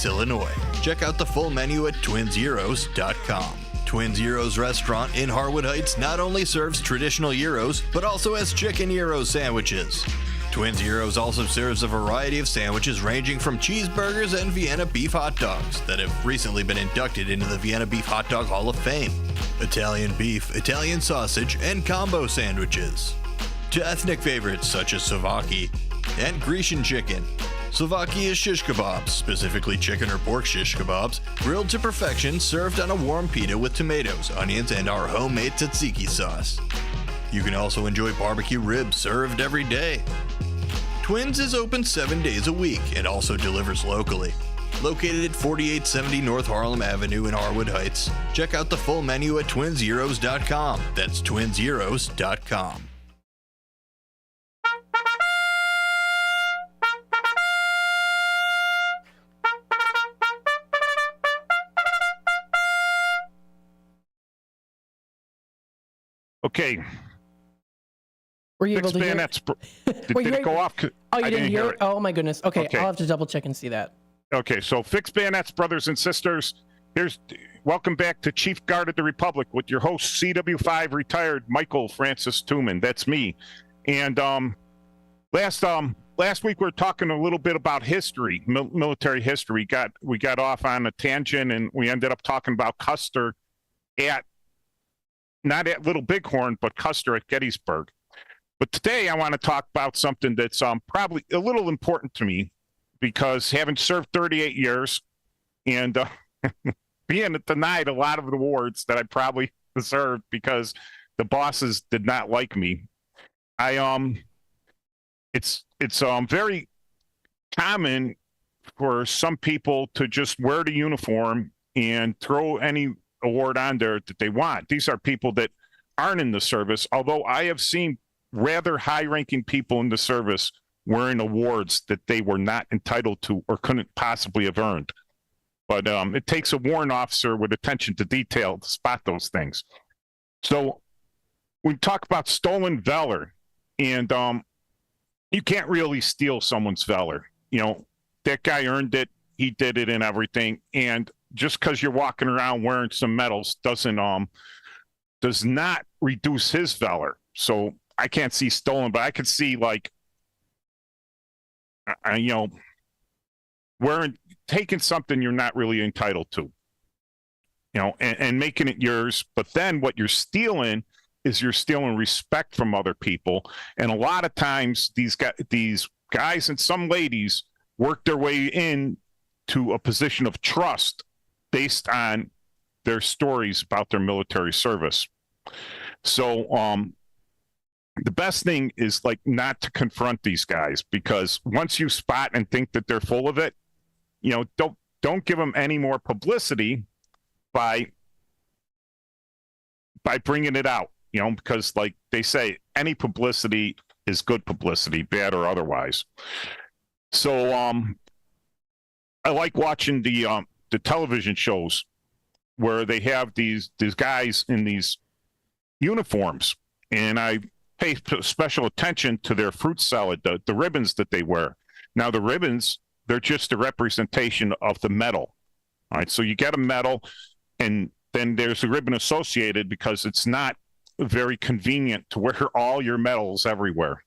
Heights, Illinois. Check out the full menu at twinzeros.com. Twin Zeros restaurant in Harwood Heights not only serves traditional gyros, but also has chicken gyro sandwiches. Twin Zeros also serves a variety of sandwiches ranging from cheeseburgers and Vienna beef hot dogs that have recently been inducted into the Vienna Beef Hot Dog Hall of Fame, Italian beef, Italian sausage, and combo sandwiches. To ethnic favorites such as Slovakia and Grecian chicken. Slovakia is shish kebabs, specifically chicken or pork shish kebabs, grilled to perfection, served on a warm pita with tomatoes, onions, and our homemade tzatziki sauce. You can also enjoy barbecue ribs served every day. Twins is open 7 days a week and also delivers locally. Located at 4870 North Harlem Avenue in Harwood Heights. Check out the full menu at twinzeros.com. That's twinzeros.com. Okay. Were you able to hear it? Did it go off? Oh, you didn't hear it? Oh, my goodness. Okay, I'll have to double check and see that. Okay, so Fixed Bayonets, brothers and sisters. Welcome back to Chief Guard of the Republic with your host, CW5 retired Michael Francis Tuman. That's me. And last week we were talking a little bit about history, military history. We got off on a tangent, and we ended up talking about Custer not at Little Bighorn, but Custer at Gettysburg. But today I want to talk about something that's probably a little important to me, because having served 38 years and being denied a lot of the awards that I probably deserved because the bosses did not like me, it's very common for some people to just wear the uniform and throw any award on there that they want. These are people that aren't in the service, although I have seen rather high-ranking people in the service wearing awards that they were not entitled to or couldn't possibly have earned. But it takes a warrant officer with attention to detail to spot those things. So we talk about stolen valor, and you can't really steal someone's valor. You know, that guy earned it. He did it and everything. And just because you're walking around wearing some medals does not reduce his valor. So I can't see stolen, but I could see, like, taking something you're not really entitled to, and making it yours. But then what you're stealing is you're stealing respect from other people. And a lot of times these guys and some ladies work their way in to a position of trust based on their stories about their military service. So the best thing is, like, not to confront these guys, because once you spot and think that they're full of it, don't give them any more publicity by bringing it out, because, like they say, any publicity is good publicity, bad or otherwise. So I like watching the television shows where they have these guys in these uniforms, and I pay special attention to their fruit salad, the ribbons that they wear. Now, the ribbons, they're just a representation of the medal. All right, so you get a medal, and then there's a ribbon associated, because it's not very convenient to wear all your medals everywhere.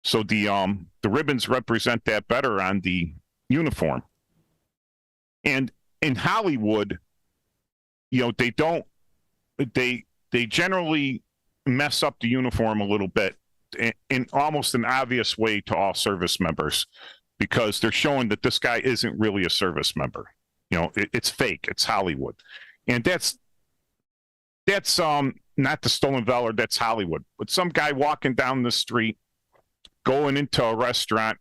So the ribbons represent that better on the uniform. And in Hollywood, they generally mess up the uniform a little bit in almost an obvious way to all service members, because they're showing that this guy isn't really a service member. It's fake. It's Hollywood. And that's not the stolen valor. That's Hollywood. But some guy walking down the street, going into a restaurant,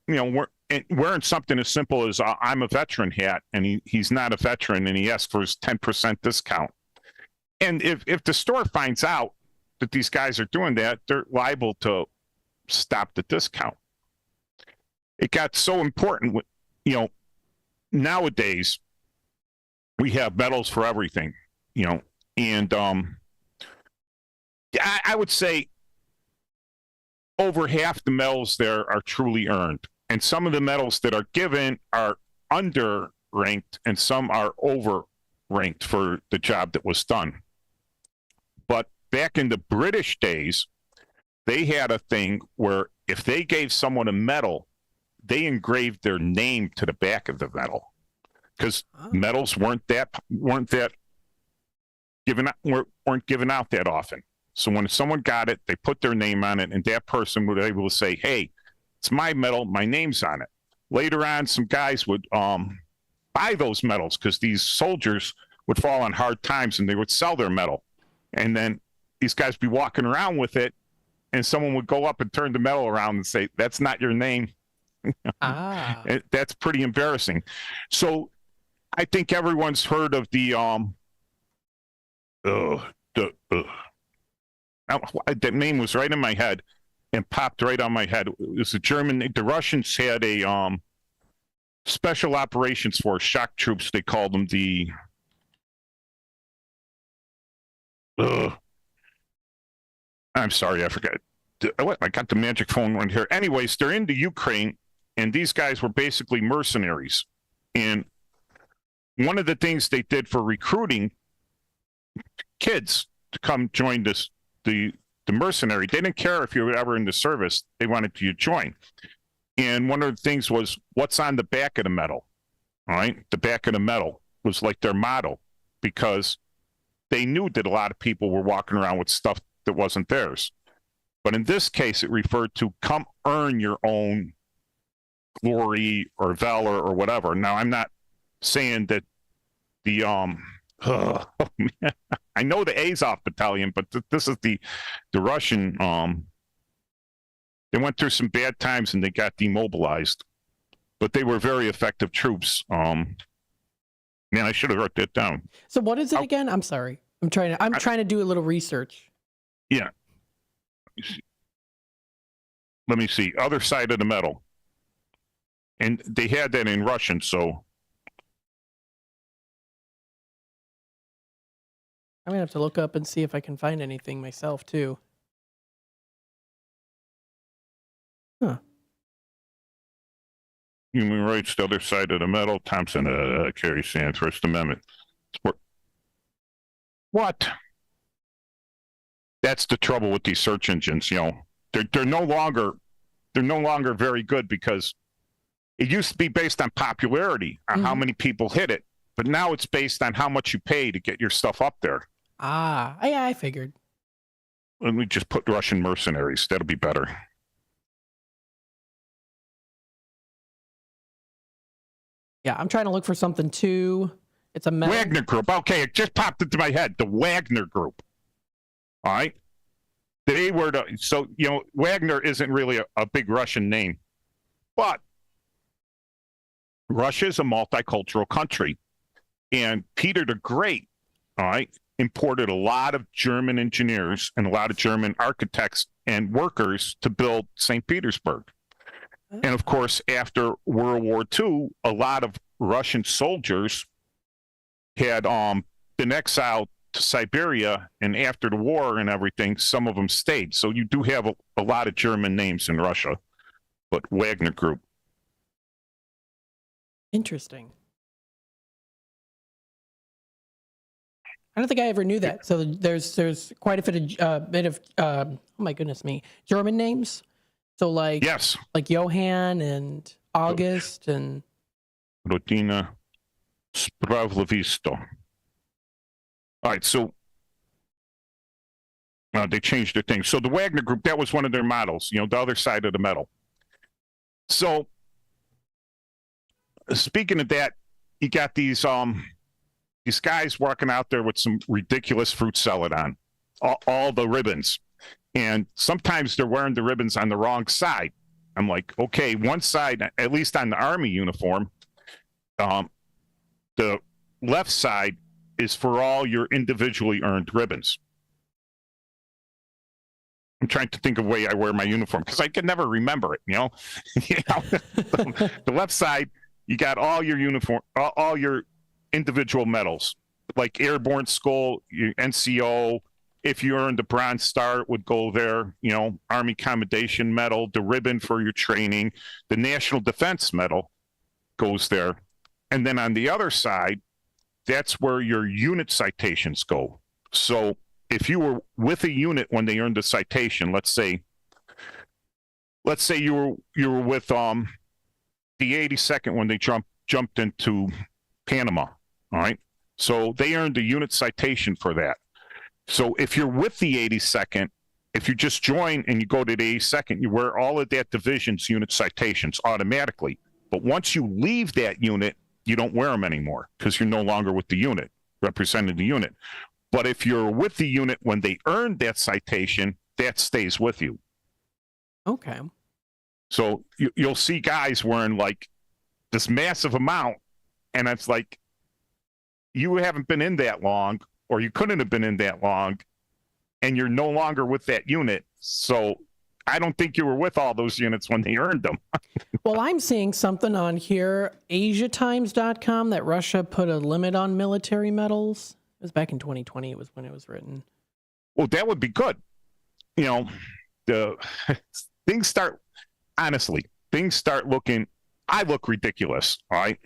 wearing something as simple as I'm a veteran hat, and he's not a veteran, and he asks for his 10% discount. And if the store finds out that these guys are doing that, they're liable to stop the discount. It got so important with, nowadays we have medals for everything, and I would say over half the medals there are truly earned. And some of the medals that are given are under ranked and some are over ranked for the job that was done. But back in the British days, they had a thing where if they gave someone a medal, they engraved their name to the back of the medal, because medals weren't given out that often. So when someone got it, they put their name on it, and that person would be able to say, "Hey, it's my medal. My name's on it." Later on, some guys would buy those medals because these soldiers would fall on hard times, and they would sell their medal. And then these guys would be walking around with it, and someone would go up and turn the medal around and say, "That's not your name." That's pretty embarrassing. So I think everyone's heard of the that name was right in my head and popped right on my head. It was the Russians had a special operations force, shock troops, they called them. I'm sorry, I forgot. I got the magic phone right here. Anyways, they're into Ukraine, and these guys were basically mercenaries. And one of the things they did for recruiting kids to come join the mercenary, they didn't care if you were ever in the service, they wanted you to join. And one of the things was what's on the back of the medal. All right, the back of the medal was like their motto, because they knew that a lot of people were walking around with stuff that wasn't theirs. But in this case, it referred to come earn your own glory or valor or whatever. Now, I'm not saying that the I know the Azov battalion, but this is the Russian. They went through some bad times and they got demobilized, but they were very effective troops. Man, I should have wrote that down. So what is it again? I'm sorry. I'm trying to do a little research. Yeah. Let me see. Other side of the medal. And they had that in Russian, so. I'm going to have to look up and see if I can find anything myself, too. Huh. Human rights, the other side of the medal. Thompson, Kerry Sands, First Amendment. What? That's the trouble with these search engines. You know, they're no longer very good, because it used to be based on popularity, on how many people hit it, but now it's based on how much you pay to get your stuff up there. Yeah, I figured. Let me just put Russian mercenaries. That'll be better. Yeah, I'm trying to look for something too. It's a medal. Wagner Group. Okay, it just popped into my head. The Wagner Group. All right. They were so, you know, Wagner isn't really a big Russian name, but Russia is a multicultural country. And Peter the Great, all right, imported a lot of German engineers and a lot of German architects and workers to build St. Petersburg. And of course, after World War II, a lot of Russian soldiers had been exiled to Siberia, and after the war and everything, some of them stayed. So you do have a lot of German names in Russia, but Wagner Group. Interesting. I don't think I ever knew that. So there's quite a bit of oh my goodness me, German names. So like yes, like Johann and August and Rodina Spravlovisto. All right, so they changed their thing. So the Wagner Group, that was one of their models, you know, the other side of the medal. So speaking of that, you got these guys walking out there with some ridiculous fruit salad on, all the ribbons. And sometimes they're wearing the ribbons on the wrong side. I'm like, okay, one side, at least on the Army uniform, the left side is for all your individually earned ribbons. I'm trying to think of the way I wear my uniform, because I can never remember it, you know? The left side, you got all your uniform, all your individual medals, like Airborne Skull, your NCO. If you earned the Bronze Star, it would go there, you know, Army Commendation Medal, the ribbon for your training, the National Defense Medal goes there. And then on the other side, that's where your unit citations go. So if you were with a unit when they earned a citation, let's say you were with the 82nd when they jumped into Panama, all right? So they earned a unit citation for that. So if you're with the 82nd, if you just join and you go to the 82nd, you wear all of that division's unit citations automatically. But once you leave that unit, you don't wear them anymore because you're no longer with the unit, representing the unit. But if you're with the unit when they earned that citation, that stays with you. Okay. So you'll see guys wearing like this massive amount, and it's like, you haven't been in that long, or you couldn't have been in that long, and you're no longer with that unit. So I don't think you were with all those units when they earned them. Well, I'm seeing something on here, AsiaTimes.com, that Russia put a limit on military medals. It was back in 2020. It was when it was written. Well, that would be good. You know, the things start looking, I look ridiculous, all right?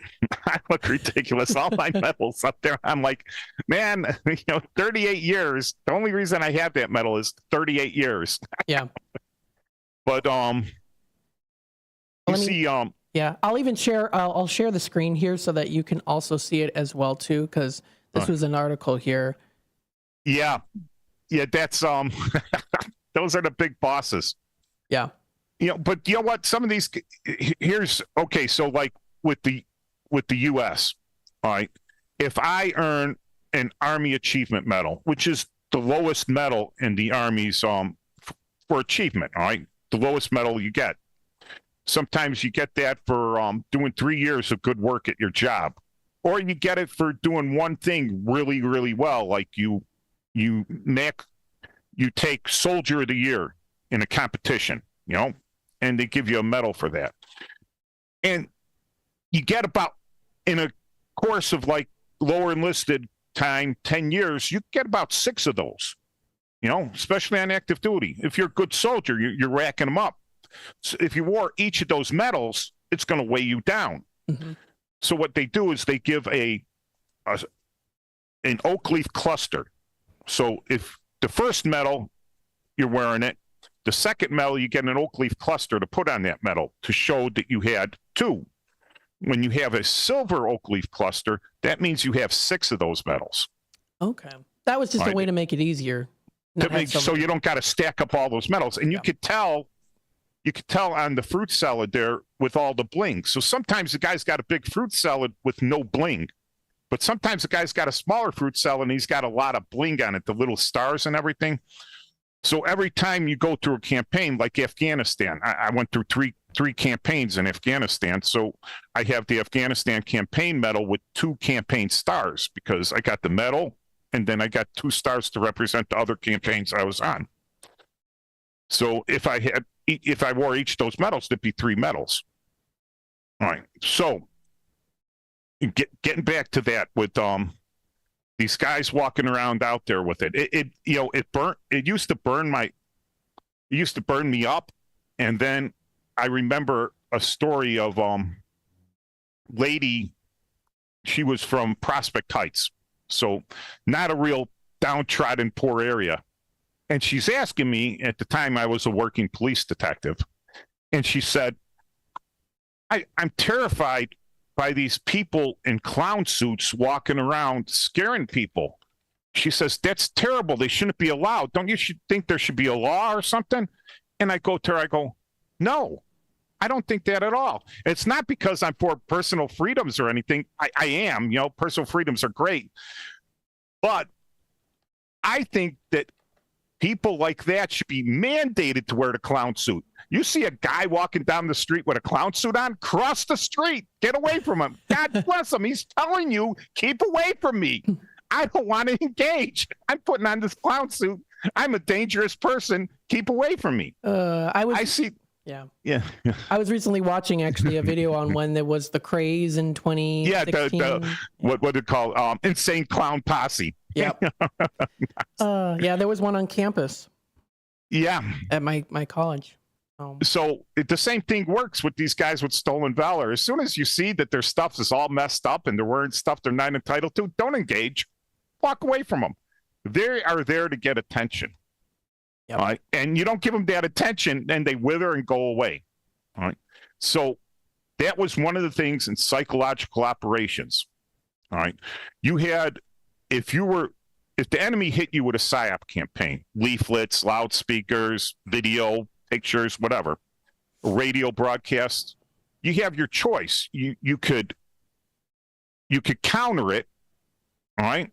I look ridiculous. All my medals up there, I'm like, man, 38 years. The only reason I have that medal is 38 years. Yeah. But yeah, I'll even share. I'll share the screen here so that you can also see it as well too, because this was an article here. Yeah, that's those are the big bosses. Yeah. But you know what? Some of these so like with the U.S. All right, if I earn an Army Achievement Medal, which is the lowest medal in the Army's for achievement, all right, the lowest medal you get. Sometimes you get that for doing 3 years of good work at your job, or you get it for doing one thing really, really well, like you take Soldier of the Year in a competition, and they give you a medal for that. And you get about, in a course of like lower enlisted time, 10 years, you get about 6 of those, especially on active duty. If you're a good soldier, you're racking them up. So if you wore each of those medals, it's going to weigh you down. Mm-hmm. So what they do is they give an oak leaf cluster. So if the first medal, you're wearing it, the second medal, you get an oak leaf cluster to put on that medal to show that you had 2. When you have a silver oak leaf cluster, that means you have 6 of those medals. Okay. That was just a way to make it easier. So you don't got to stack up all those medals. And you could tell on the fruit salad there with all the bling. So sometimes the guy's got a big fruit salad with no bling. But sometimes the guy's got a smaller fruit salad and he's got a lot of bling on it, the little stars and everything. So every time you go through a campaign like Afghanistan, I went through three campaigns in Afghanistan. So I have the Afghanistan campaign medal with 2 campaign stars because I got the medal and then I got 2 stars to represent the other campaigns I was on. So if I wore each of those medals, it'd be 3 medals. All right. So getting back to that with these guys walking around out there with it. It used to burn me up. And then I remember a story of lady, she was from Prospect Heights. So not a real downtrodden poor area. And she's asking me, at the time I was a working police detective, and she said, I'm terrified by these people in clown suits walking around scaring people. She says, that's terrible. They shouldn't be allowed. Don't you think there should be a law or something? And I go to her, I go, no, I don't think that at all. It's not because I'm for personal freedoms or anything. I am, personal freedoms are great. But I think that people like that should be mandated to wear the clown suit. You see a guy walking down the street with a clown suit on, cross the street, get away from him. God bless him. He's telling you, keep away from me. I don't want to engage. I'm putting on this clown suit. I'm a dangerous person. Keep away from me. I see. Yeah. I was recently watching actually a video on when there was the craze in 2016. Yeah, what they call insane clown posse. Yep. There was one on campus. Yeah. At my college. So the same thing works with these guys with stolen valor. As soon as you see that their stuff is all messed up and they're wearing stuff they're not entitled to, don't engage. Walk away from them. They are there to get attention. Yep. All right? And you don't give them that attention, then they wither and go away. All right. So that was one of the things in psychological operations. All right. You had, if the enemy hit you with a PSYOP campaign, leaflets, loudspeakers, video, pictures, whatever, radio broadcasts, you have your choice. You could counter it, all right?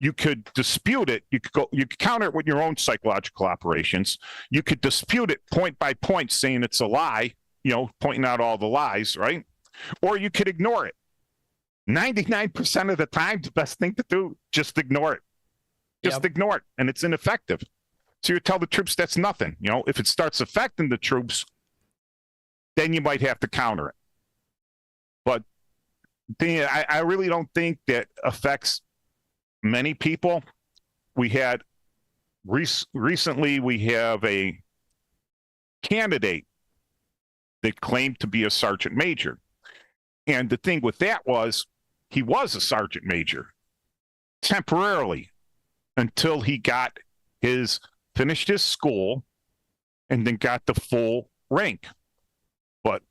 You could dispute it. You could counter it with your own psychological operations. You could dispute it point by point, saying it's a lie, pointing out all the lies, right? Or you could ignore it. 99% of the time, the best thing to do, just ignore it. Just ignore it, and it's ineffective. So you tell the troops that's nothing. If it starts affecting the troops, then you might have to counter it. But I really don't think that affects many people. We had recently we have a candidate that claimed to be a sergeant major. And the thing with that was he was a sergeant major temporarily until he finished his school and then got the full rank. But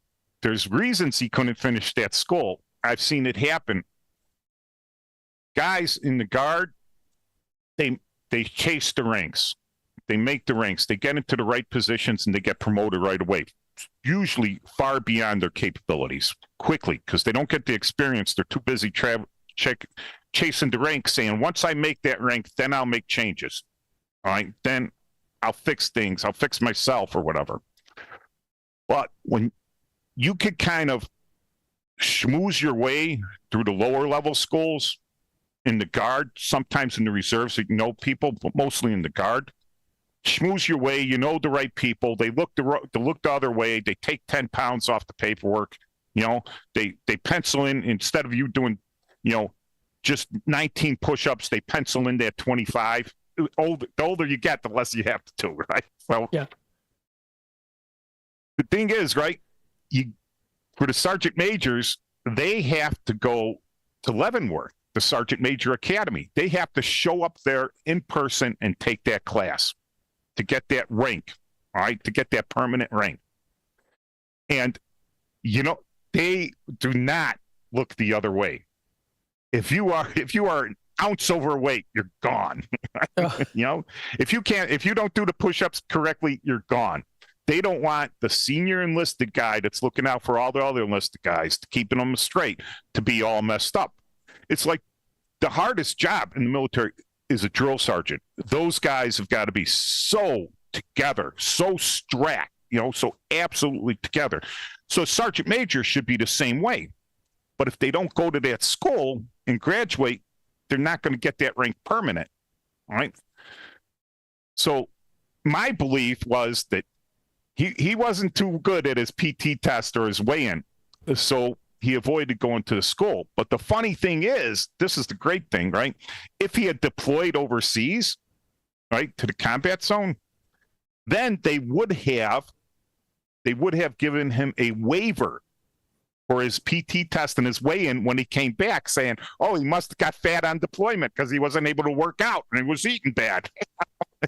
there's reasons he couldn't finish that school. I've seen it happen. Guys in the Guard, they chase the ranks. They make the ranks. They get into the right positions and they get promoted right away, usually far beyond their capabilities, quickly, because they don't get the experience. They're too busy chasing the ranks, saying, once I make that rank, then I'll make changes. All right, then I'll fix things. I'll fix myself or whatever. But when you could kind of schmooze your way through the lower level schools, in the Guard, sometimes in the reserves, people, but mostly in the Guard, schmooze your way. The right people. They look the other way. They take 10 pounds off the paperwork. They pencil in, instead of you doing, just 19 push-ups, they pencil in that 25. The older you get, the less you have to do, right? So yeah. The thing is, right, for the sergeant majors, they have to go to Leavenworth, the Sergeant Major Academy. They have to show up there in person and take that class to get that rank, all right, to get that permanent rank. And, they do not look the other way. If you are an ounce overweight, you're gone. If you don't do the push-ups correctly, you're gone. They don't want the senior enlisted guy that's looking out for all the other enlisted guys, to keeping them straight, to be all messed up. It's like the hardest job in the military is a drill sergeant. Those guys have got to be so together, so strapped, so absolutely together. So a sergeant major should be the same way. But if they don't go to that school and graduate, they're not going to get that rank permanent. All right. So my belief was that he wasn't too good at his PT test or his weigh-in. So he avoided going to the school. But the funny thing is, this is the great thing, right? If he had deployed overseas, right, to the combat zone, then they would have given him a waiver for his PT test and his weigh-in when he came back, saying, oh, he must have got fat on deployment because he wasn't able to work out and he was eating bad.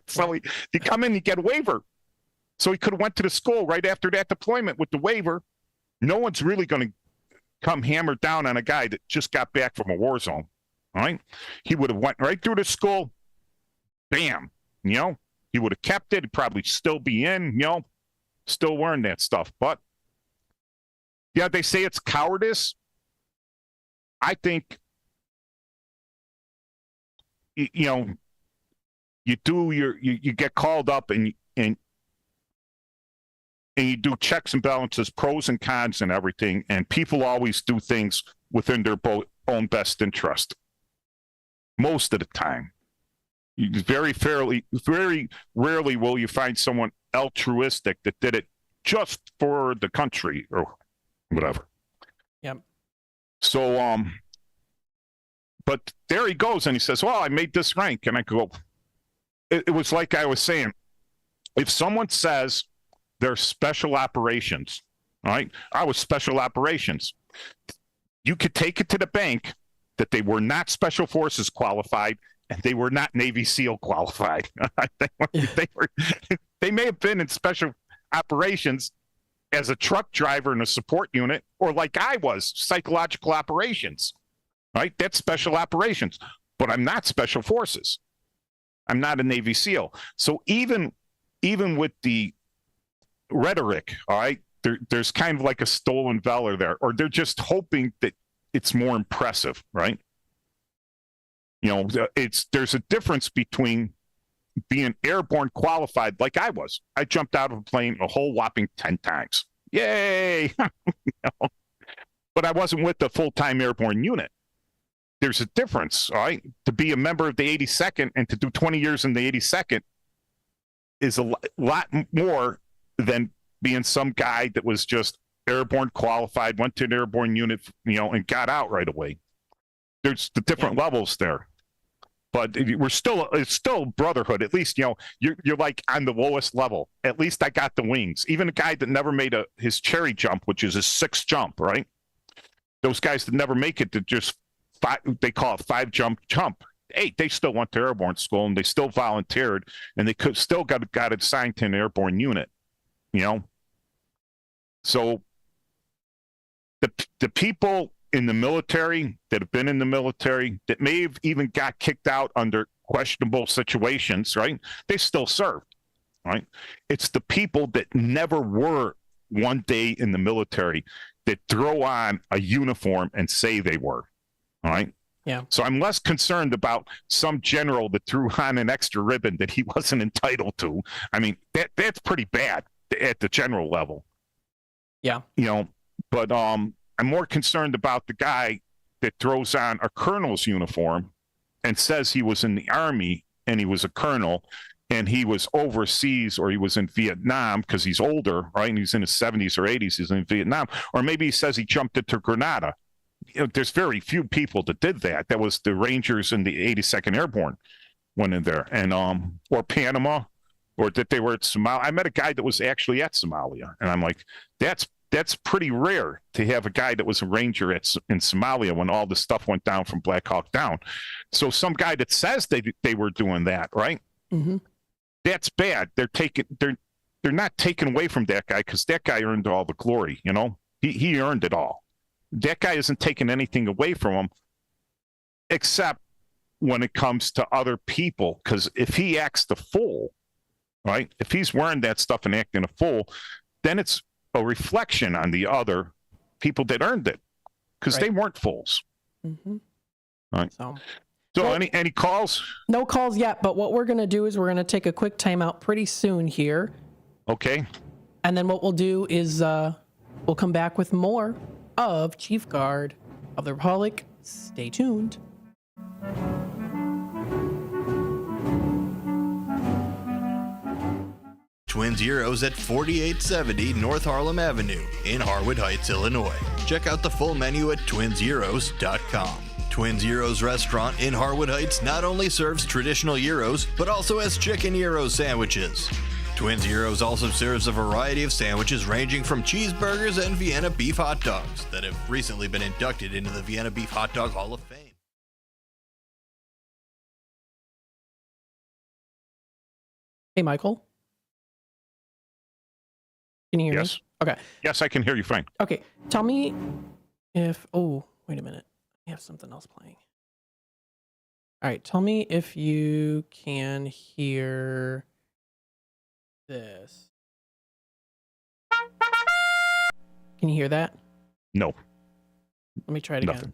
So you come in, you get a waiver. So he could have went to the school right after that deployment with the waiver. No one's really going to come hammer down on a guy that just got back from a war zone. All right. He would have went right through the school. Bam. He would have kept it. He'd probably still be in, still wearing that stuff. But yeah, they say it's cowardice. I think, you get called up and you do checks and balances, pros and cons and everything, and people always do things within their own best interest. Most of the time. Very rarely will you find someone altruistic that did it just for the country or whatever. Yep. So, but there he goes and he says, well, I made this rank. And I go, it was like I was saying, if someone says, they're special operations. All right. I was special operations. You could take it to the bank that they were not special forces qualified and they were not Navy SEAL qualified. They may have been in special operations as a truck driver in a support unit, or like I was, psychological operations. Right? That's special operations. But I'm not special forces. I'm not a Navy SEAL. So even with the rhetoric, all right, there's kind of like a stolen valor there, or they're just hoping that it's more impressive, right? You know, there's a difference between being airborne qualified, like I was. I jumped out of a plane a whole whopping 10 times. Yay! You know? But I wasn't with the full-time airborne unit. There's a difference, all right? To be a member of the 82nd and to do 20 years in the 82nd is a lot more than being some guy that was just airborne qualified, went to an airborne unit, you know, and got out right away. There's the different levels there. But it's still brotherhood. At least, you know, you're like on the lowest level. At least I got the wings. Even a guy that never made his cherry jump, which is his 6th jump, right? Those guys that never make it to just they call it 5 jump. Hey, they still went to airborne school and they still volunteered and they still got assigned to an airborne unit, you know? So the people in the military that have been in the military that may have even got kicked out under questionable situations, right? They still served, right? It's the people that never were one day in the military that throw on a uniform and say they were, all right? Yeah. So I'm less concerned about some general that threw on an extra ribbon that he wasn't entitled to. I mean, that's pretty bad at the general level. Yeah. You know, but I'm more concerned about the guy that throws on a colonel's uniform and says he was in the Army and he was a colonel and he was overseas or he was in Vietnam because he's older, right? And he's in his 70s or 80s, he's in Vietnam. Or maybe he says he jumped into Grenada. You know, there's very few people that did that. That was the Rangers and the 82nd Airborne went in there. And or Panama, or that they were at Somalia. I met a guy that was actually at Somalia. And I'm like, that's pretty rare to have a guy that was a Ranger in Somalia when all the stuff went down from Black Hawk Down. So some guy that says they were doing that, right? Mm-hmm. That's bad. They're not taking away from that guy because that guy earned all the glory, you know? He earned it all. That guy isn't taking anything away from him except when it comes to other people. Because if he acts the fool, right? If he's wearing that stuff and acting a fool, then it's a reflection on the other people that earned it because they weren't fools. Mm-hmm. All right. So well, any calls? No calls yet, but what we're going to do is we're going to take a quick timeout pretty soon here. Okay. And then what we'll do is we'll come back with more of Chief Guard of the Republic. Stay tuned. Twin Zeros at 4870 North Harlem Avenue in Harwood Heights, Illinois. Check out the full menu at twinzeros.com. Twin Zeros Restaurant in Harwood Heights not only serves traditional gyros, but also has chicken gyro sandwiches. Twin Zeros also serves a variety of sandwiches ranging from cheeseburgers and Vienna beef hot dogs that have recently been inducted into the Vienna Beef Hot Dog Hall of Fame. Hey, Michael. Can you hear Yes. me? Okay. Yes, I can hear you fine. Okay. Tell me if... Oh, wait a minute. I have something else playing. All right. Tell me if you can hear this. Can you hear that? No. Let me try it again. Nothing.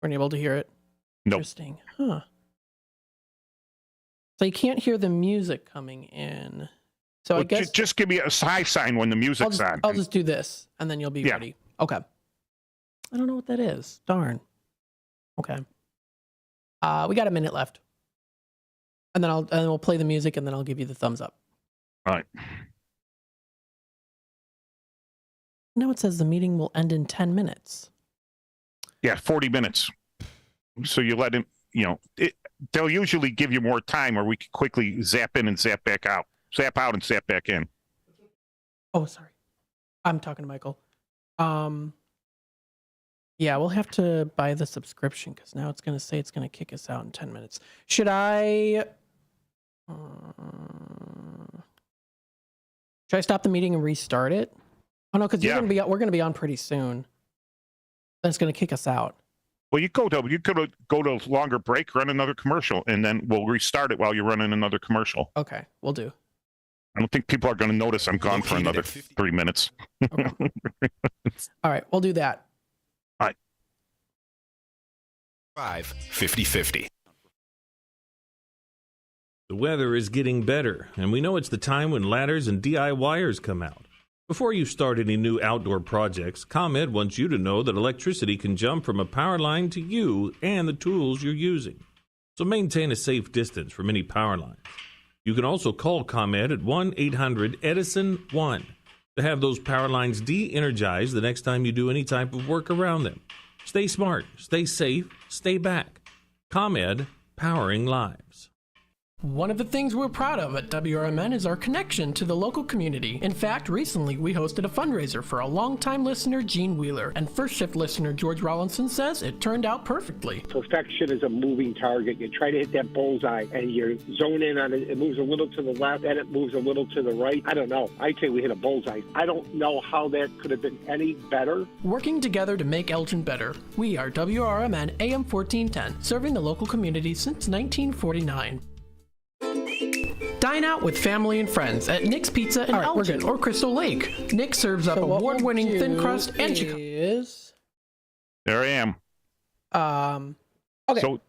Weren't able to hear it? Nope. Interesting. Huh. So you can't hear the music coming in. So Well, I guess just give me a high sign when the music's on. I'll just do this, and then you'll be ready. Okay. I don't know what that is. Darn. Okay. We got a minute left, and then we'll play the music, and then I'll give you the thumbs up. All right. Now it says the meeting will end in 10 minutes. Yeah, 40 minutes. So you let him, they'll usually give you more time, or we can quickly zap in and zap back out, zap out and zap back in. Oh, sorry. I'm talking to Michael. Yeah, we'll have to buy the subscription because now it's going to say it's going to kick us out in 10 minutes. Should I stop the meeting and restart it? Oh no, because we're going to be on pretty soon. That's going to kick us out. Well, you could go to a longer break, run another commercial, and then we'll restart it while you're running another commercial. Okay, we'll do. I don't think people are going to notice I'm gone for another 3 minutes. Okay. All right, we'll do that. All right. 50-50. The weather is getting better, and we know it's the time when ladders and DIYers come out. Before you start any new outdoor projects, ComEd wants you to know that electricity can jump from a power line to you and the tools you're using. So maintain a safe distance from any power lines. You can also call ComEd at 1-800-EDISON-1 to have those power lines de-energized the next time you do any type of work around them. Stay smart, stay safe, stay back. ComEd, powering lives. One of the things we're proud of at WRMN is our connection to the local community. In fact, recently we hosted a fundraiser for a longtime listener, Gene Wheeler, and First Shift listener George Rollinson says it turned out perfectly. Perfection is a moving target. You try to hit that bullseye and you zone in on it. It moves a little to the left, then it moves a little to the right. I don't know. I'd say we hit a bullseye. I don't know how that could have been any better. Working together to make Elgin better. We are WRMN AM 1410, serving the local community since 1949. Dine out with family and friends at Nick's Pizza in Elgin or Crystal Lake. Nick serves up award-winning thin crust and chicken. There I am. Okay. So,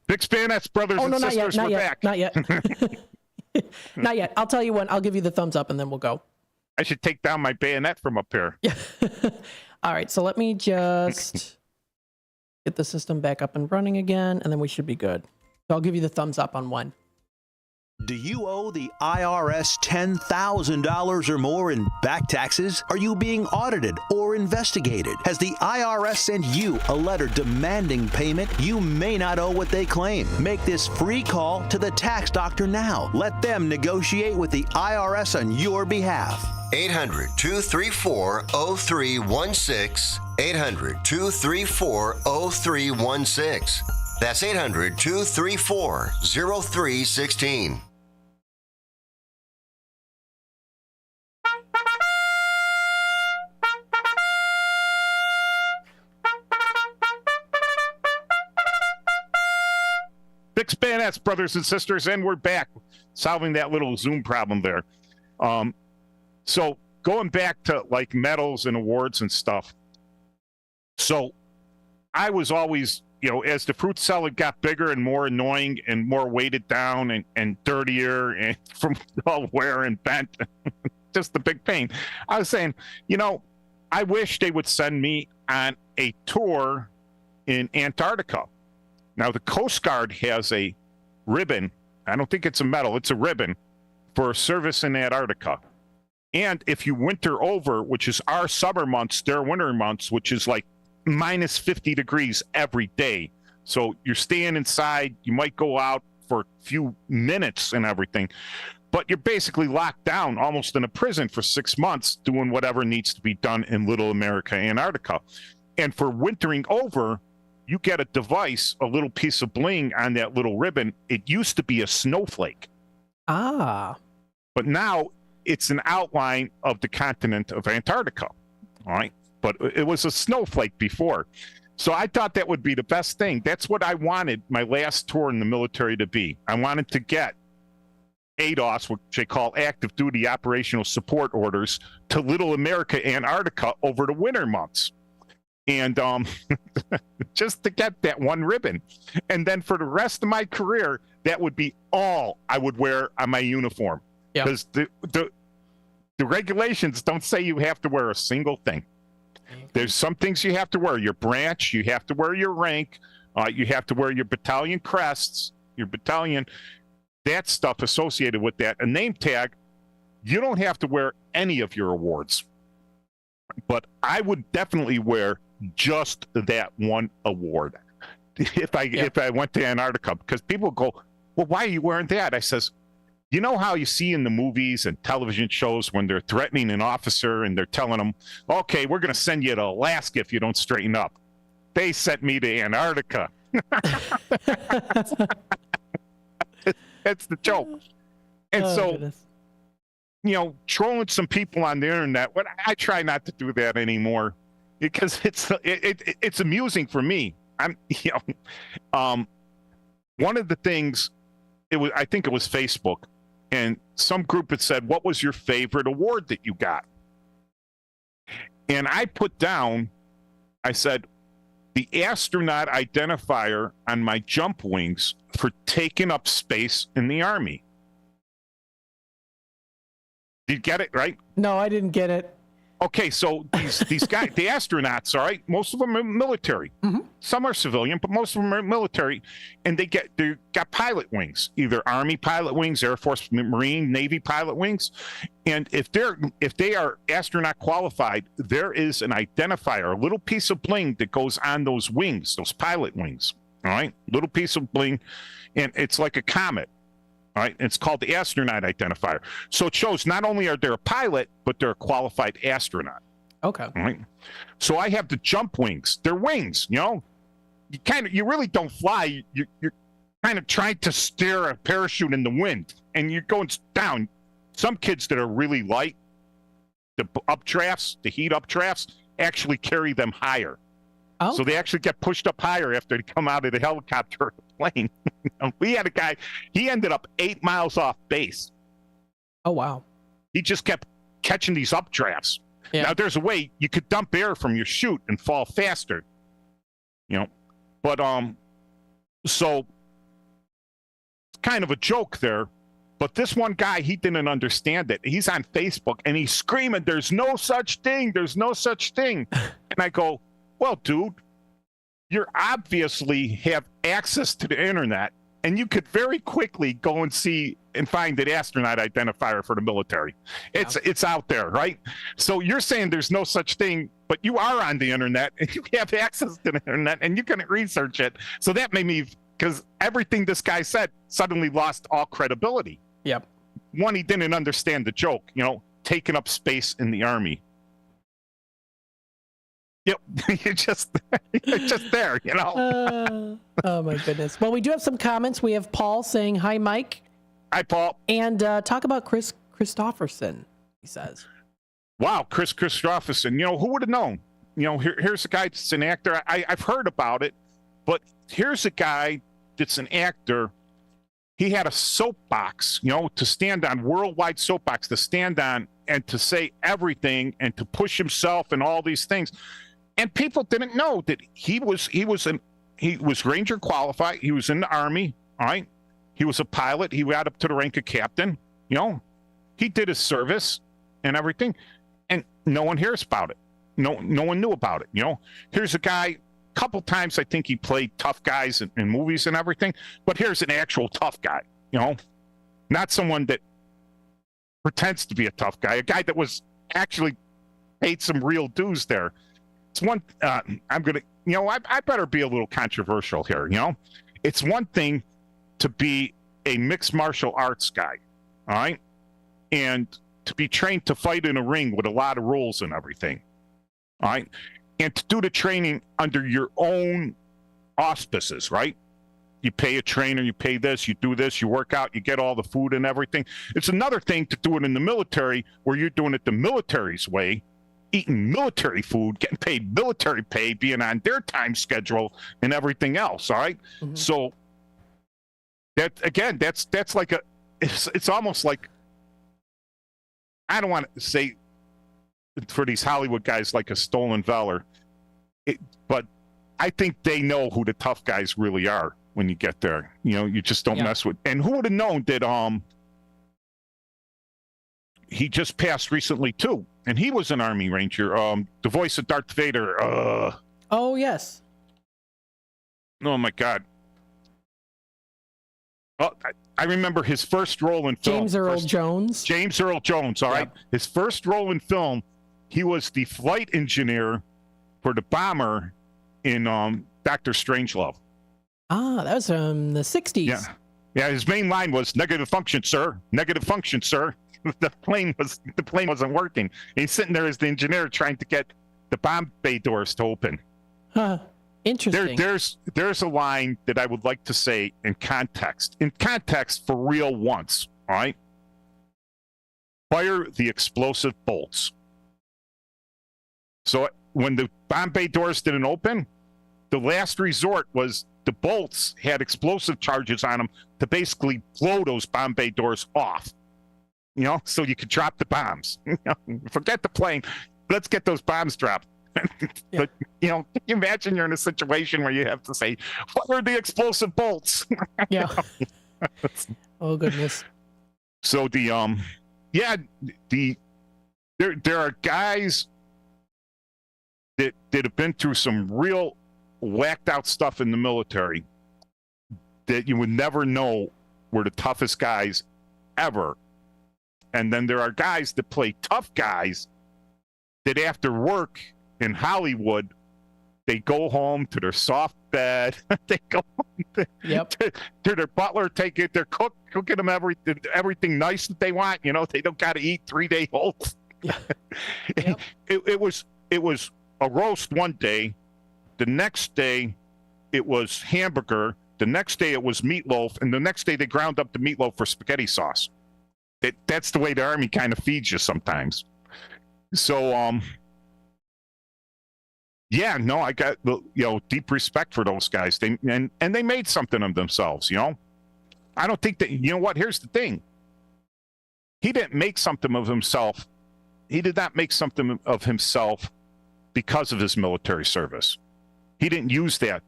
Big Bayonets, brothers and sisters, we're back. Not yet. Not yet. I'll tell you when. I'll give you the thumbs up and then we'll go. I should take down my bayonet from up here. Yeah. All right. So let me just get the system back up and running again, and then we should be good. So I'll give you the thumbs up on one. Do you owe the IRS $10,000 or more in back taxes? Are you being audited or investigated? Has the IRS sent you a letter demanding payment? You may not owe what they claim. Make this free call to the tax doctor now. Let them negotiate with the IRS on your behalf. 800-234-0316. 800-234-0316. That's 800-234-0316. Big Bayonets, brothers and sisters, and we're back solving that little Zoom problem there. So going back to like medals and awards and stuff. So I was always, as the fruit salad got bigger and more annoying and more weighted down and dirtier and from all wear and bent, just the big pain. I was saying, I wish they would send me on a tour in Antarctica. Now, the Coast Guard has a ribbon. I don't think it's a medal. It's a ribbon for service in Antarctica. And if you winter over, which is our summer months, their winter months, which is like minus 50 degrees every day. So you're staying inside. You might go out for a few minutes and everything, but you're basically locked down almost in a prison for 6 months doing whatever needs to be done in Little America, Antarctica. And for wintering over, you get a device, a little piece of bling on that little ribbon. It used to be a snowflake. Ah. But now it's an outline of the continent of Antarctica. All right. But it was a snowflake before. So I thought that would be the best thing. That's what I wanted my last tour in the military to be. I wanted to get ADOS, which they call active duty operational support orders, to Little America, Antarctica over the winter months. And just to get that one ribbon. And then for the rest of my career, that would be all I would wear on my uniform. Because the regulations don't say you have to wear a single thing. There's some things you have to wear. Your branch, you have to wear your rank, you have to wear your battalion crests, your battalion, that stuff associated with that. A name tag, you don't have to wear any of your awards. But I would definitely wear just that one award. if I went to Antarctica, because people go, well, why are you wearing that? I says, you know how you see in the movies and television shows when they're threatening an officer and they're telling them, okay, we're going to send you to Alaska if you don't straighten up. They sent me to Antarctica. That's the joke. And goodness. Trolling some people on the internet, but I try not to do that anymore because it's amusing for me. One of the things, I think it was Facebook, and some group had said, what was your favorite award that you got? And I put down, I said, the astronaut identifier on my jump wings for taking up space in the Army. Did you get it, right? No, I didn't get it. Okay, so these guys, the astronauts, all right, most of them are military. Mm-hmm. Some are civilian, but most of them are military, and they got pilot wings, either Army pilot wings, Air Force, Marine, Navy pilot wings. And if they are astronaut qualified, there is an identifier, a little piece of bling that goes on those wings, those pilot wings. All right, little piece of bling, and it's like a comet. All right, it's called the astronaut identifier. So it shows not only are they a pilot, but they're a qualified astronaut. Okay. All right. So I have the jump wings. They're wings, you really don't fly. You're kind of trying to steer a parachute in the wind, and you're going down. Some kids that are really light, the updrafts, the heat updrafts, actually carry them higher. Oh. So they actually get pushed up higher after they come out of the helicopter or the plane. We had a guy, he ended up 8 miles off base. Oh, wow. He just kept catching these updrafts. Yeah. Now, there's a way you could dump air from your chute and fall faster. But, so, it's kind of a joke there. But this one guy, he didn't understand it. He's on Facebook, and he's screaming, there's no such thing. There's no such thing. And I go, well, dude, you obviously have access to the internet, and you could very quickly go and see and find an astronaut identifier for the military. It's out there, right? So you're saying there's no such thing, but you are on the internet, and you have access to the internet, and you can research it. So that made me, because everything this guy said suddenly lost all credibility. Yep. One, he didn't understand the joke, taking up space in the Army. Yep, you're just there, oh my goodness. Well, we do have some comments. We have Paul saying, hi, Mike. Hi, Paul. And talk about Chris Christopherson, he says. Wow, Chris Christopherson. Who would have known? Here's a guy that's an actor. I've heard about it, but here's a guy that's an actor. He had a soapbox, to stand on, worldwide soapbox, to stand on and to say everything and to push himself and all these things. And people didn't know that he was Ranger qualified. He was in the Army. All right. He was a pilot. He got up to the rank of captain. He did his service and everything, and no one hears about it. No one knew about it. Here's a guy. Couple times I think he played tough guys in movies and everything, but here's an actual tough guy. Not someone that pretends to be a tough guy. A guy that was actually paid some real dues there. It's one, I'm going to, I better be a little controversial here, It's one thing to be a mixed martial arts guy, all right? And to be trained to fight in a ring with a lot of rules and everything, all right? And to do the training under your own auspices, right? You pay a trainer, you pay this, you do this, you work out, you get all the food and everything. It's another thing to do it in the military where you're doing it the military's way, eating military food, getting paid military pay, being on their time schedule and everything else. All right. Mm-hmm. So that's like it's almost like, I don't want to say for these Hollywood guys like a stolen valor, but I think they know who the tough guys really are when you get there. You just don't mess with. And who would have known that he just passed recently too, and he was an Army Ranger. The voice of Darth Vader. Oh yes. Oh my God. Oh, I remember his first role in film. James Earl Jones. James Earl Jones. All right. His first role in film. He was the flight engineer for the bomber in Dr. Strangelove. That was from the 60s. Yeah. Yeah, his main line was negative function, sir. Negative function, sir. The plane wasn't working. He's sitting there as the engineer trying to get the bomb bay doors to open. Huh. Interesting. There's a line that I would like to say in context. In context for real once, all right? Fire the explosive bolts. So when the bomb bay doors didn't open, the last resort was the bolts had explosive charges on them to basically blow those bomb bay doors off. You know, so you could drop the bombs. Forget the plane. Let's get those bombs dropped. Yeah. But, you know, can you imagine you're in a situation where you have to say, what are the explosive bolts? Yeah. Oh, goodness. So there are guys that have been through some real whacked out stuff in the military that you would never know were the toughest guys ever. And then there are guys that play tough guys that after work in Hollywood, they go home to their soft bed. They go home to their butler, they're cooking them everything nice that they want. You know, they don't got to eat 3-day olds. Yeah. Yep. It was a roast one day. The next day, it was hamburger. The next day, it was meatloaf. And the next day, they ground up the meatloaf for spaghetti sauce. That's the way the Army kind of feeds you sometimes. So, I got deep respect for those guys. They made something of themselves. You know, I don't think that. You know what? Here's the thing. He didn't make something of himself. He did not make something of himself because of his military service. He didn't use that.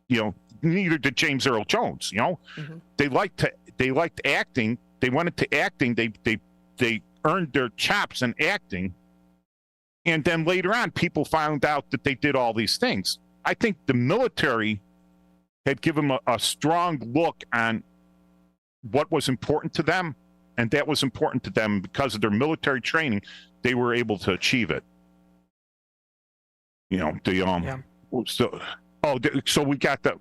You know, neither did James Earl Jones. You know, They liked acting. They went into acting. They earned their chops in acting. And then later on, people found out that they did all these things. I think the military had given them a strong look on what was important to them, and that was important to them because of their military training. They were able to achieve it. You know, so we got the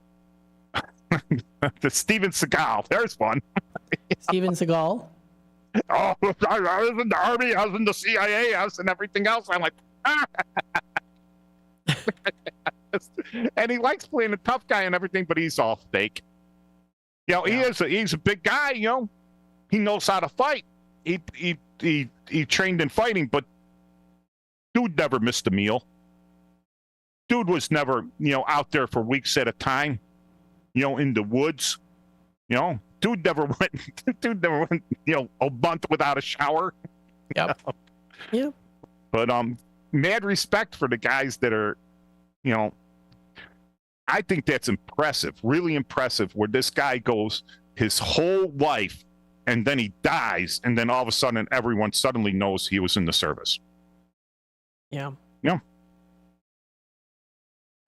Steven Seagal. There's one. Steven Seagal. Oh, I was in the Army, I was in the CIA, I was in everything else. I'm like, and he likes playing a tough guy and everything, but he's all fake. You know, he's a big guy. You know, he knows how to fight. He trained in fighting, but dude never missed a meal. Dude was never, out there for weeks at a time, in the woods. Dude never went, a month without a shower. Yep. Yeah. But mad respect for the guys that are, I think that's impressive, really impressive, where this guy goes his whole life and then he dies, and then all of a sudden everyone suddenly knows he was in the service. Yeah. Yeah.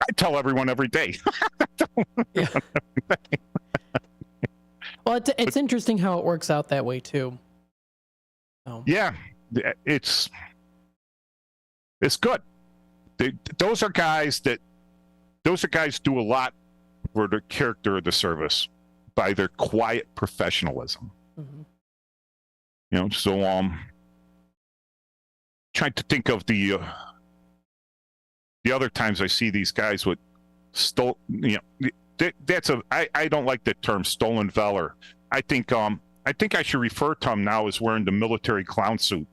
I tell everyone every day. Yeah. Well, it's interesting how it works out that way too. Oh. Yeah, it's good. Those are guys do a lot for the character of the service by their quiet professionalism. Mm-hmm. So trying to think of the other times I see these guys with I don't like the term stolen valor. I think I should refer to them now as wearing the military clown suit.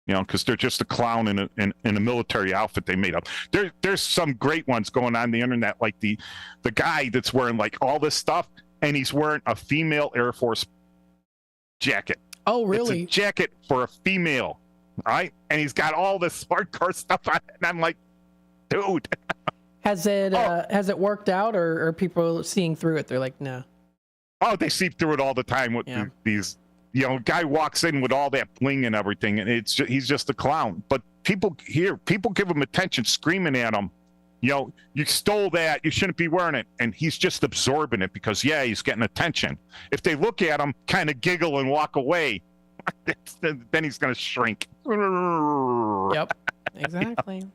Because they're just a clown in a military outfit they made up. There's some great ones going on the internet, like the guy that's wearing like all this stuff, and he's wearing a female Air Force jacket. Oh, really? It's a jacket for a female, all right? And he's got all this hardcore stuff on it, and I'm like, dude. Has it worked out, or are people seeing through it? They're like, no. Oh, they see through it all the time with these. Guy walks in with all that bling and everything, and he's just a clown. But people give him attention, screaming at him, you stole that, you shouldn't be wearing it. And he's just absorbing it because, he's getting attention. If they look at him, kind of giggle and walk away, then he's going to shrink. Yep, exactly.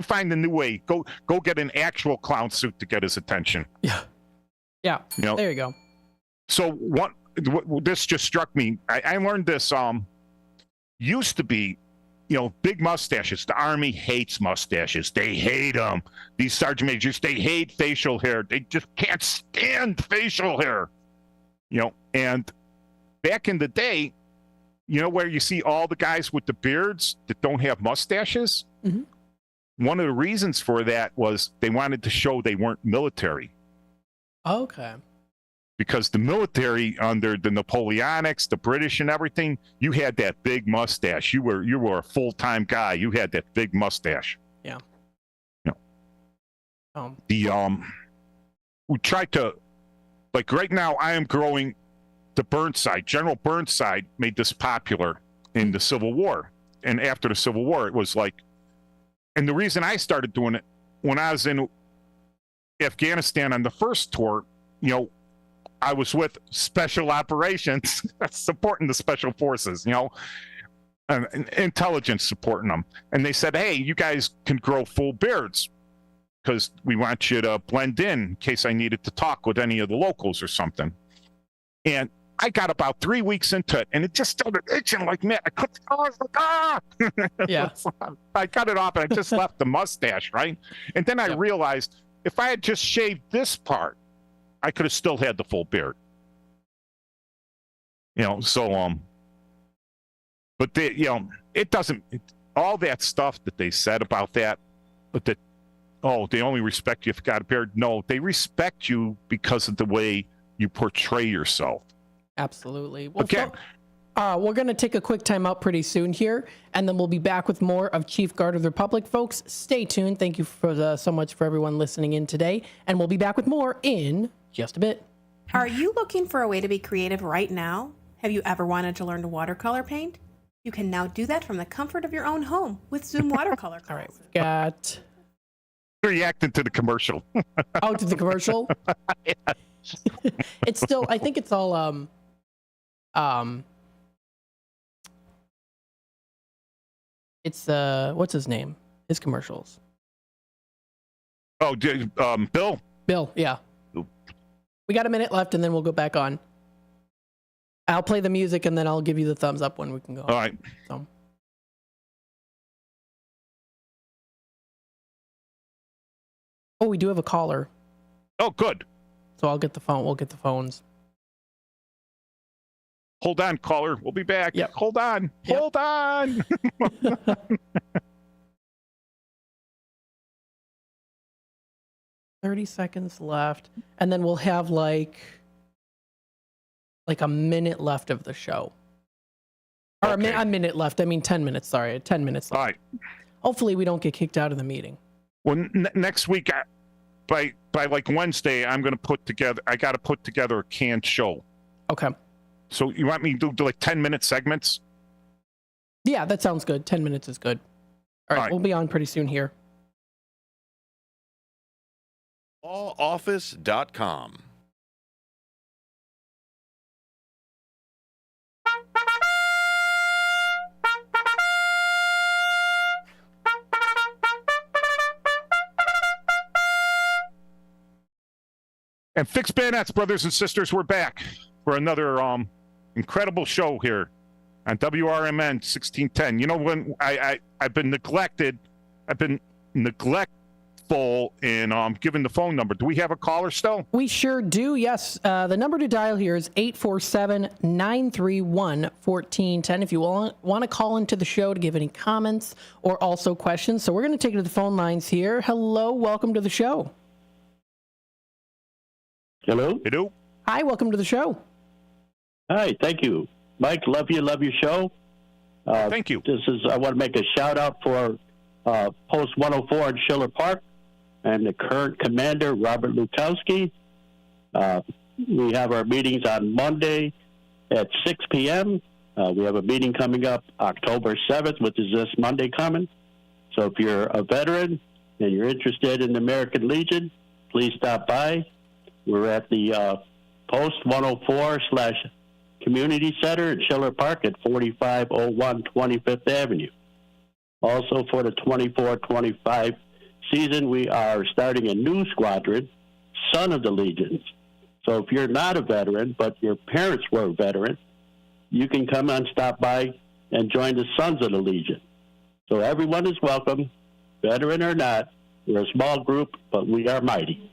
Find a new way. Go get an actual clown suit to get his attention. Yeah. There you go. So this just struck me. I learned this. Used to be, big mustaches. The Army hates mustaches. They hate them. These sergeant majors, they hate facial hair. They just can't stand facial hair. And back in the day, where you see all the guys with the beards that don't have mustaches? Mm-hmm. One of the reasons for that was they wanted to show they weren't military. Okay. Because the military, under the Napoleonics, the British and everything, you had that big mustache. You were a full-time guy. You had that big mustache. Yeah. We tried to, like right now, I am growing the Burnside. General Burnside made this popular in the Civil War. And after the Civil War, it was like, and the reason I started doing it, when I was in Afghanistan on the first tour, I was with Special Operations, supporting the Special Forces, and intelligence supporting them. And they said, hey, you guys can grow full beards because we want you to blend in case I needed to talk with any of the locals or something. And I got about 3 weeks into it, and it just started itching like mad. I was like, ah! Yeah. I cut it off, and I just left the mustache, right? And then I realized if I had just shaved this part, I could have still had the full beard. But it doesn't, all that stuff that they said about that, they only respect you if you got a beard. No, they respect you because of the way you portray yourself. Absolutely. Well, okay. We're going to take a quick time out pretty soon here, and then we'll be back with more of Chief Guard of the Republic, folks. Stay tuned. Thank you so much for everyone listening in today, and we'll be back with more in just a bit. Are you looking for a way to be creative right now? Have you ever wanted to learn to watercolor paint? You can now do that from the comfort of your own home with Zoom watercolor. All right, we've got... Reacting to the commercial. Oh, to the commercial? Yeah. It's still, I think it's all, it's, what's his name? His commercials. Oh, Bill? Bill, yeah. We got a minute left, and then we'll go back on. I'll play the music, and then I'll give you the thumbs up when we can go. All right. So. Oh, we do have a caller. Oh, good. So I'll get the phone. We'll get the phones. Hold on, caller. We'll be back. Yep. Hold on. Yep. Hold on. 30 seconds left, and then we'll have like a minute left of the show. Or okay. a minute left. I mean 10 minutes. Sorry, 10 minutes left. All right. Hopefully we don't get kicked out of the meeting. Well, next week, by like Wednesday, I got to put together a canned show. Okay. So you want me to do like 10-minute segments? Yeah, that sounds good. 10 minutes is good. All right. We'll be on pretty soon here. lawoffice.com. And Fixed Bayonets, brothers and sisters, we're back for another incredible show here on WRMN 1610. You know, when I've been neglected, I've been neglectful in giving the phone number. Do we have a caller still? We sure do, yes. The number to dial here is 847-931-1410 if you want to call into the show to give any comments or also questions. So we're going to take it to the phone lines here. Hello, welcome to the show. Hello? Hello. Hi, welcome to the show. Hi, thank you. Mike, love your show. Thank you. I want to make a shout out for Post 104 in Schiller Park and the current commander, Robert Lukowski. We have our meetings on Monday at 6 p.m. We have a meeting coming up October 7th, which is this Monday coming. So if you're a veteran and you're interested in the American Legion, please stop by. We're at the Post 104/Community Center in Schiller Park at 4501 25th Avenue. Also, for the 24-25 season, we are starting a new squadron, Son of the Legions. So if you're not a veteran, but your parents were a veteran, you can come and stop by and join the Sons of the Legion. So everyone is welcome, veteran or not. We're a small group, but we are mighty.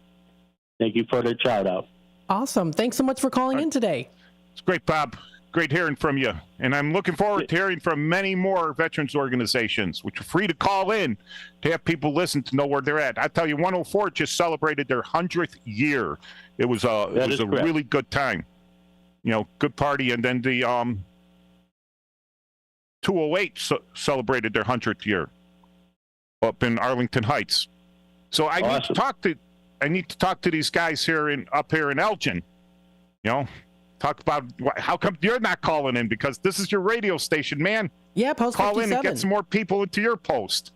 Thank you for the shout out. Awesome. Thanks so much for calling in today. It's great, Bob. Great hearing from you. And I'm looking forward to hearing from many more veterans organizations, which are free to call in to have people listen to know where they're at. I tell you, 104 just celebrated their 100th year. It was a really good time. You know, good party. And then the 208 celebrated their 100th year up in Arlington Heights. So I need to talk to these guys up here in Elgin. You know, talk about how come you're not calling in, because this is your radio station, man. Yeah, Post call 57. in and get some more people into your post.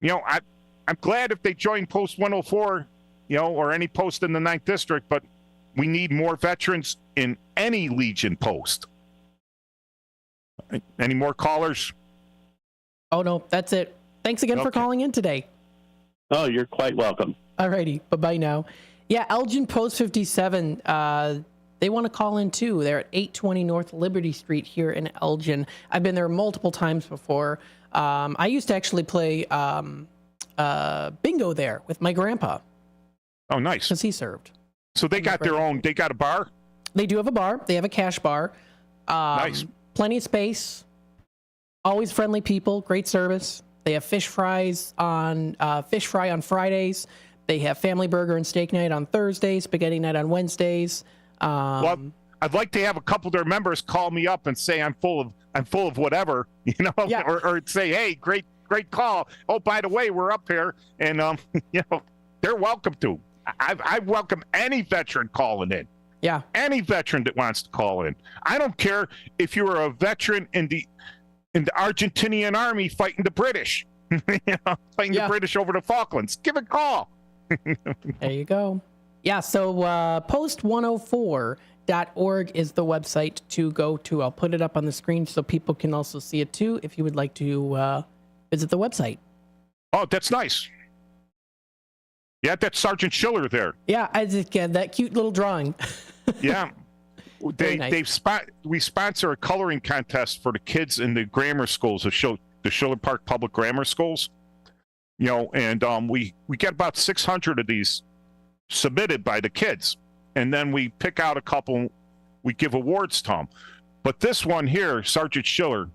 You know, I'm glad if they join Post 104, you know, or any post in the 9th District, but we need more veterans in any Legion post. Any more callers? Oh, no, that's it. Thanks again for calling in today. Oh, you're quite welcome. Alrighty, bye-bye now. Yeah, Elgin Post 57, they want to call in too. They're at 820 North Liberty Street here in Elgin. I've been there multiple times before. I used to actually play bingo there with my grandpa. Oh, nice. Because he served. So they got their own, they got a bar? They do have a bar. They have a cash bar. Nice. Plenty of space. Always friendly people. Great service. They have fish fry on Fridays. They have family burger and steak night on Thursdays, spaghetti night on Wednesdays. Well, I'd like to have a couple of their members call me up and say I'm full of whatever, you know, yeah. or say, hey, great call. Oh, by the way, we're up here, and you know, they're welcome to. I welcome any veteran calling in. Yeah, any veteran that wants to call in. I don't care if you were a veteran in the Argentinian army fighting the British, you know, fighting the British over the Falklands. Give a call. There you go. Yeah, so post104.org is the website to go to. I'll put it up on the screen so people can also see it too if you would like to visit the website. Oh, that's nice. Yeah, that's Sergeant Schiller there. Yeah, I just get that cute little drawing. Yeah. Nice. We sponsor a coloring contest for the kids in the grammar schools, the Schiller Park Public Grammar Schools. You know, and we get about 600 of these submitted by the kids, and then we pick out a couple. We give awards to them. But this one here, Sergeant Schiller,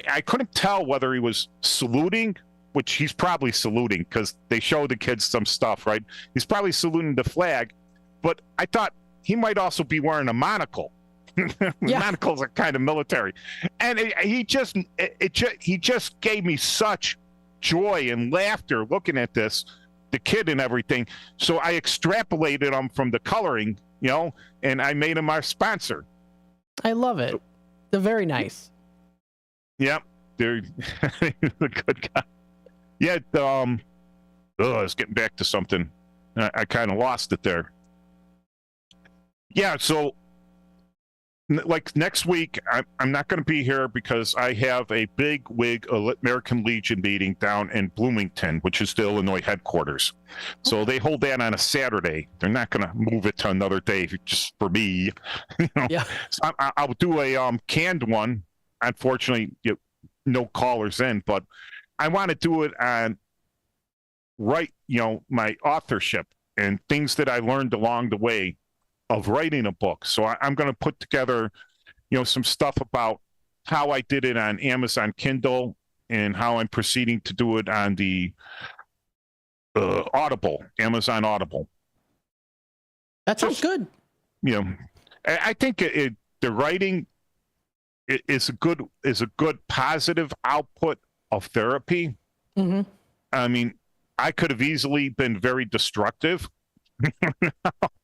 I couldn't tell whether he was saluting, which he's probably saluting because they show the kids some stuff, right? He's probably saluting the flag, but I thought he might also be wearing a monocle. Yeah. Monocles are kind of military, and he just gave me such joy and laughter looking at this, the kid and everything. So I extrapolated them from the coloring, you know, and I made him our sponsor. I love it. They're very nice. Yep, they're a good guy. Yeah, I was getting back to something. I kind of lost it there. Yeah, so like next week, I'm not going to be here because I have a big wig American Legion meeting down in Bloomington, which is the Illinois headquarters. So they hold that on a Saturday. They're not going to move it to another day just for me. You know? Yeah. So I'll do a canned one. Unfortunately, no callers in, but I want to do it on my authorship and things that I learned along the way of writing a book. So I'm going to put together, some stuff about how I did it on Amazon Kindle and how I'm proceeding to do it on the Amazon Audible. That sounds good. I think the writing is a good positive output of therapy. Mm-hmm. I mean, I could have easily been very destructive.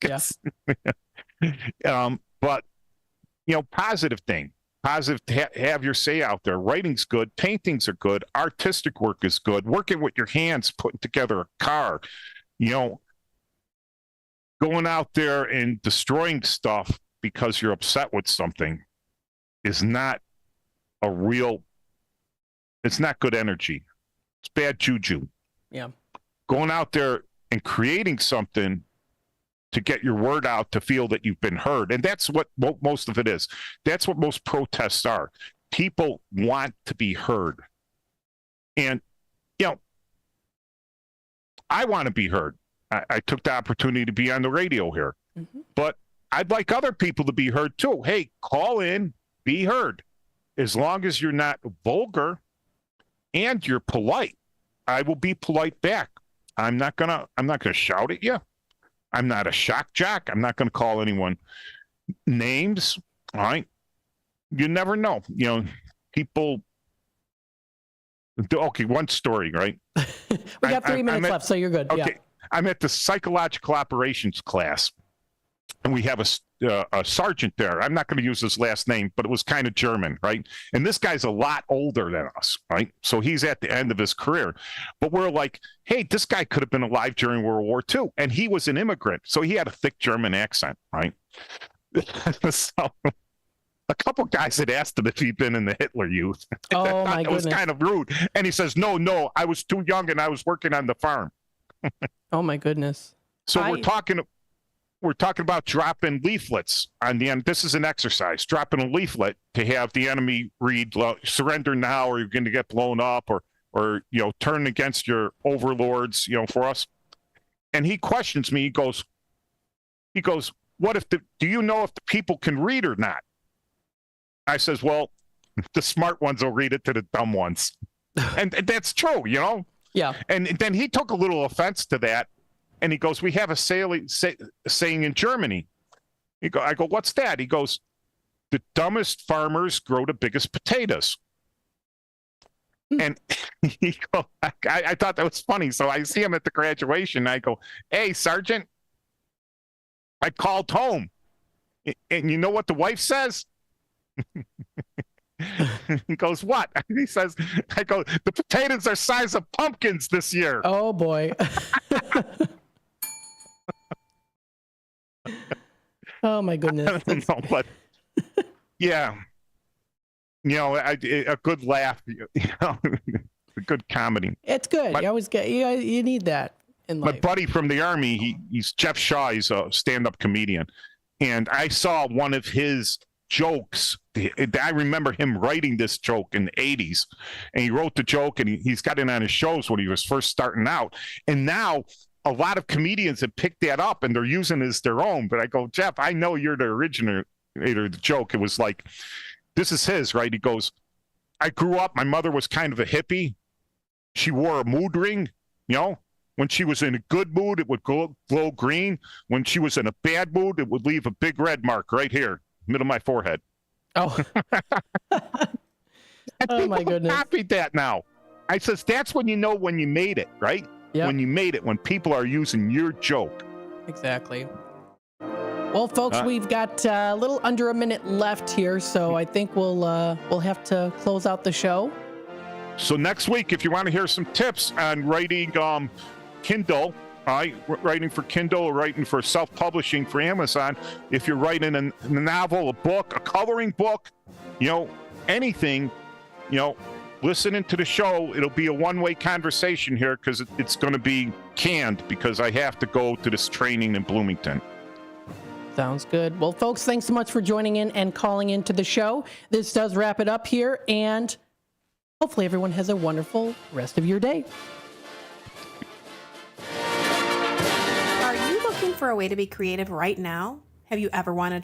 Yes. But positive thing. Positive to have your say out there. Writing's good. Paintings are good. Artistic work is good. Working with your hands, putting together a car. Going out there and destroying stuff because you're upset with something is not a real It's not good energy. It's bad juju. Yeah. Going out there and creating something to get your word out, to feel that you've been heard. And that's what most of it is. That's what most protests are. People want to be heard. And, you know, I want to be heard. I took the opportunity to be on the radio here. Mm-hmm. But I'd like other people to be heard too. Hey, call in, be heard. As long as you're not vulgar and you're polite, I will be polite back. I'm not gonna shout at you. I'm not a shock jock. I'm not gonna call anyone names. All right. You never know. You know, people. Okay, one story, right? We got 3 minutes left, so you're good. Okay. Yeah. I'm at the psychological operations class, and we have a sergeant there. I'm not going to use his last name, but it was kind of German, right? And this guy's a lot older than us, right? So he's at the end of his career. But we're like, hey, this guy could have been alive during World War II. And he was an immigrant, so he had a thick German accent, right? So a couple guys had asked him if he'd been in the Hitler Youth. Oh, my goodness. It was kind of rude. And he says, no, I was too young and I was working on the farm. Oh, my goodness. So we're talking about dropping leaflets on the end. This is an exercise, dropping a leaflet to have the enemy read, surrender now, or you're going to get blown up, or you know, turn against your overlords, you know, for us. And he questions me. He goes, what if do you know if the people can read or not? I says, well, the smart ones will read it to the dumb ones. And that's true, you know? Yeah. And then he took a little offense to that. And he goes, we have a saying in Germany. I go, what's that? He goes, the dumbest farmers grow the biggest potatoes. And I thought that was funny. So I see him at the graduation. And I go, hey, Sergeant, I called home. And you know what the wife says? He goes, what? He says, I go, the potatoes are size of pumpkins this year. Oh, boy. Oh, my goodness. No, but yeah, you know, a good laugh, you know, a good comedy. It's good. You always get, you need that in life. My buddy from the Army, he's Jeff Shaw. He's a stand-up comedian. And I saw one of his jokes. I remember him writing this joke in the 80s. And he wrote the joke, and he's got it on his shows when he was first starting out. And now a lot of comedians have picked that up, and they're using it as their own. But I go, Jeff, I know you're the originator of the joke. It was like, this is his, right? He goes, I grew up, my mother was kind of a hippie. She wore a mood ring, you know? When she was in a good mood, it would glow green. When she was in a bad mood, it would leave a big red mark right here, middle of my forehead. Oh. Oh, my goodness. Copied that now. I says, that's when you know when you made it, right? Yep. When you made it, when people are using your joke. Exactly. Well, folks, we've got a little under a minute left here, so I think we'll have to close out the show. So next week, if you want to hear some tips on writing Kindle, writing for Kindle or writing for self-publishing for Amazon, if you're writing a novel, a book, a coloring book, you know, anything, you know, listening to the show, it'll be a one-way conversation here because it's going to be canned because I have to go to this training in Bloomington. Sounds good. Well, folks, thanks so much for joining in and calling into the show. This does wrap it up here, and hopefully everyone has a wonderful rest of your day. Are you looking for a way to be creative right now? Have you ever wanted